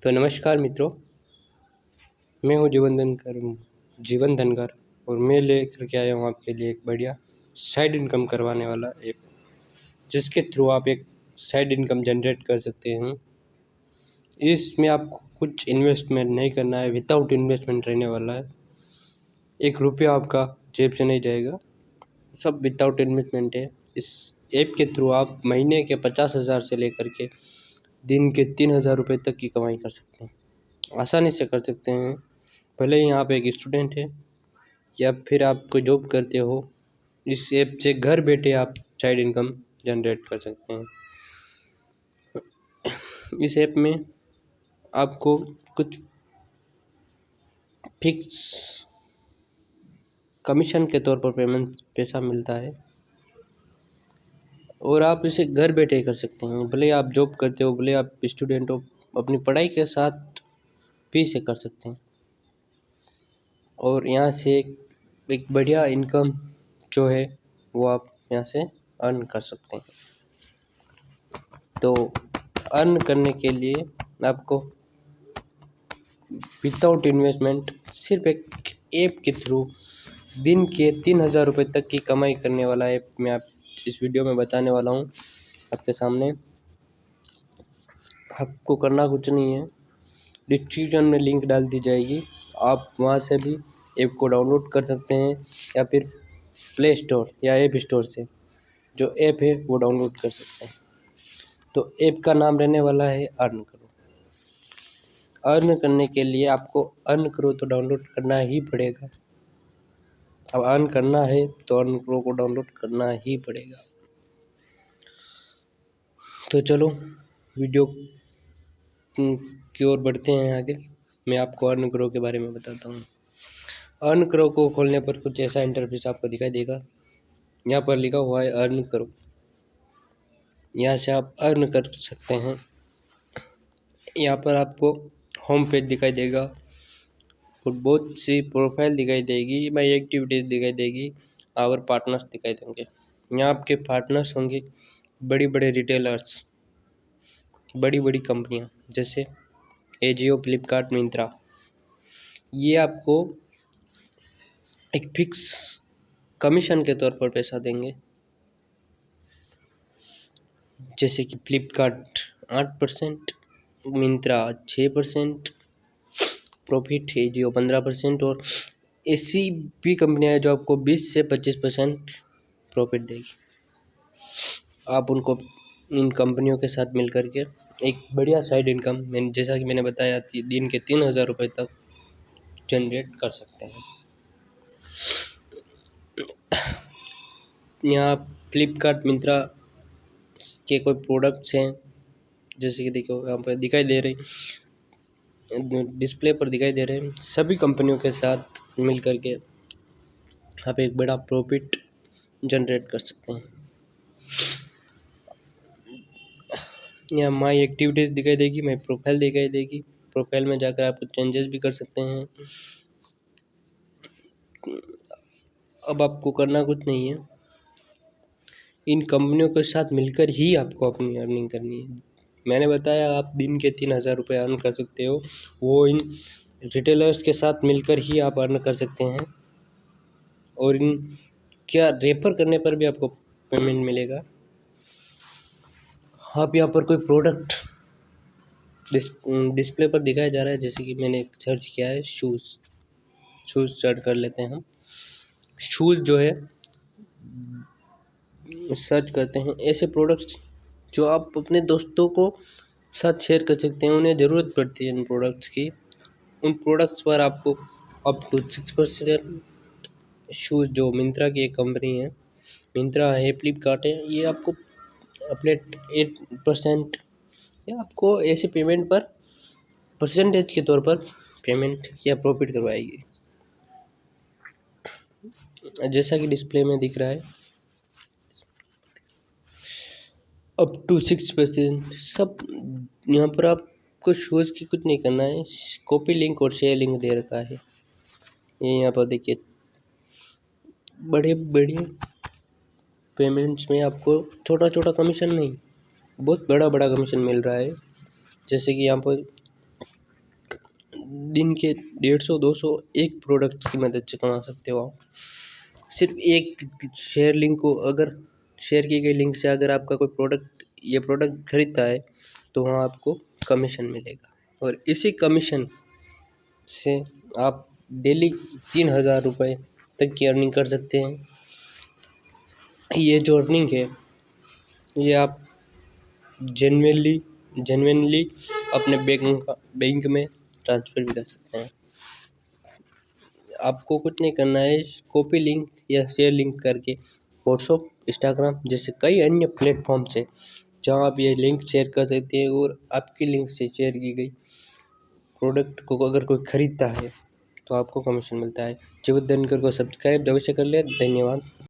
तो नमस्कार मित्रों, मैं हूँ जीवन धनकर और मैं लेकर के आया हूँ आपके लिए एक बढ़िया साइड इनकम करवाने वाला ऐप, जिसके थ्रू आप एक साइड इनकम जनरेट कर सकते हैं। इसमें आपको कुछ इन्वेस्टमेंट नहीं करना है, विदाउट इन्वेस्टमेंट रहने वाला है। 1 रुपया आपका जेब से नहीं जाएगा, सब विदाउट इन्वेस्टमेंट है। इस ऐप के थ्रू आप महीने के 50,000 से लेकर के दिन के 3,000 रुपये तक की कमाई कर सकते हैं, आसानी से कर सकते हैं। भले ही आप एक स्टूडेंट हैं या फिर आप कोई जॉब करते हो, इस ऐप से घर बैठे आप साइड इनकम जनरेट कर सकते हैं। इस ऐप में आपको कुछ फिक्स कमीशन के तौर पर पैसा मिलता है और आप इसे घर बैठे ही कर सकते हैं। भले आप जॉब करते हो, भले आप स्टूडेंट हो, अपनी पढ़ाई के साथ भी इसे कर सकते हैं और यहाँ से एक बढ़िया इनकम जो है वो आप यहाँ से अर्न कर सकते हैं। तो अर्न करने के लिए आपको विदाउट इन्वेस्टमेंट सिर्फ एक ऐप के थ्रू दिन के 3,000 रुपये तक की कमाई करने वाला ऐप मैं आप इस वीडियो में बताने वाला हूँ आपके सामने। आपको करना कुछ नहीं है, डिस्क्रिप्शन में लिंक डाल दी जाएगी, आप वहाँ से भी ऐप को डाउनलोड कर सकते हैं या फिर प्ले स्टोर या ऐप स्टोर से जो ऐप है वो डाउनलोड कर सकते हैं। तो ऐप का नाम रहने वाला है अर्न करो। अर्न करने के लिए आपको अर्न करो तो डाउनलोड करना ही पड़ेगा। अब अर्न करना है तो अर्न करो को डाउनलोड करना ही पड़ेगा। तो चलो वीडियो की ओर बढ़ते हैं आगे। मैं आपको अर्न करो के बारे में बताता हूँ। अर्न करो को खोलने पर कुछ ऐसा इंटरफेस आपको दिखाई देगा। यहाँ पर लिखा हुआ है अर्न करो, यहाँ से आप अर्न कर सकते हैं। यहाँ पर आपको होम पेज दिखाई देगा और बहुत सी प्रोफाइल दिखाई देगी, माई एक्टिविटीज़ दिखाई देगी और पार्टनर्स दिखाई देंगे। यहाँ आपके पार्टनर्स होंगे बड़ी बड़े रिटेलर्स, बड़ी बड़ी कंपनियाँ जैसे एजियो, फ्लिपकार्ट, मिंत्रा। ये आपको एक फिक्स कमीशन के तौर पर पैसा देंगे, जैसे कि फ्लिपकार्ट 8%, मिंत्रा 6% प्रॉफिट, एजियो 15% और ऐसी भी कंपनियां हैं जो आपको 20 से 25% प्रॉफिट देगी। आप उनको इन कंपनियों के साथ मिल करके एक बढ़िया साइड इनकम जैसा कि मैंने बताया दिन के 3,000 रुपये तक जनरेट कर सकते हैं। यहाँ फ्लिपकार्ट, मिंत्रा के कोई प्रोडक्ट्स हैं, जैसे कि देखो यहाँ पर दिखाई दे रही, डिस्प्ले पर दिखाई दे रहे हैं। सभी कंपनियों के साथ मिल करके आप एक बड़ा प्रॉफिट जनरेट कर सकते हैं। यहाँ माई एक्टिविटीज़ दिखाई देगी, माई प्रोफाइल दिखाई देगी। प्रोफाइल में जाकर आप कुछ चेंजेस भी कर सकते हैं। अब आपको करना कुछ नहीं है, इन कंपनियों के साथ मिलकर ही आपको अपनी अर्निंग करनी है। मैंने बताया आप दिन के 3,000 रुपये अर्न कर सकते हो, वो इन रिटेलर्स के साथ मिलकर ही आप अर्न कर सकते हैं और इन क्या रेफर करने पर भी आपको पेमेंट मिलेगा। आप यहाँ पर कोई प्रोडक्ट डिस्प्ले पर दिखाया जा रहा है, जैसे कि मैंने सर्च किया है शूज़ सर्च कर लेते हैं हम। शूज़ जो है सर्च करते हैं, ऐसे प्रोडक्ट्स जो आप अपने दोस्तों को साथ शेयर कर सकते हैं, उन्हें ज़रूरत पड़ती है इन प्रोडक्ट्स की। उन प्रोडक्ट्स पर आपको अप टू 6% शूज़, जो मिंत्रा की एक कंपनी है, मिंत्रा है, फ्लिपकार्ट है, ये आपको अपने 8% या आपको ऐसे पेमेंट पर परसेंटेज के तौर पर पेमेंट या प्रॉफिट करवाएगी, जैसा कि डिस्प्ले में दिख रहा है अप टू 6%। सब यहाँ पर आपको शूज़ की कुछ नहीं करना है, कॉपी लिंक और शेयर लिंक दे रखा है। ये यहाँ पर देखिए बड़े बड़े पेमेंट्स में आपको छोटा छोटा कमीशन नहीं, बहुत बड़ा बड़ा कमीशन मिल रहा है। जैसे कि यहाँ पर दिन के 150-200 एक प्रोडक्ट की मदद से कमा सकते हो आप। सिर्फ एक शेयर लिंक को अगर शेयर की गई लिंक से अगर आपका कोई प्रोडक्ट खरीदता है तो वहाँ आपको कमीशन मिलेगा, और इसी कमीशन से आप डेली 3000 रुपये तक की अर्निंग कर सकते हैं। ये जो अर्निंग है ये आप जेन्युइनली अपने बैंक में ट्रांसफ़र भी कर सकते हैं। आपको कुछ नहीं करना है, कॉपी लिंक या शेयर लिंक करके व्हाट्सएप, इंस्टाग्राम जैसे कई अन्य प्लेटफॉर्म से जहाँ आप ये लिंक शेयर कर सकते हैं, और आपकी लिंक से शेयर की गई प्रोडक्ट को अगर कोई खरीदता है तो आपको कमीशन मिलता है। जीवित धनकर को सब्सक्राइब अवश्य कर ले। धन्यवाद।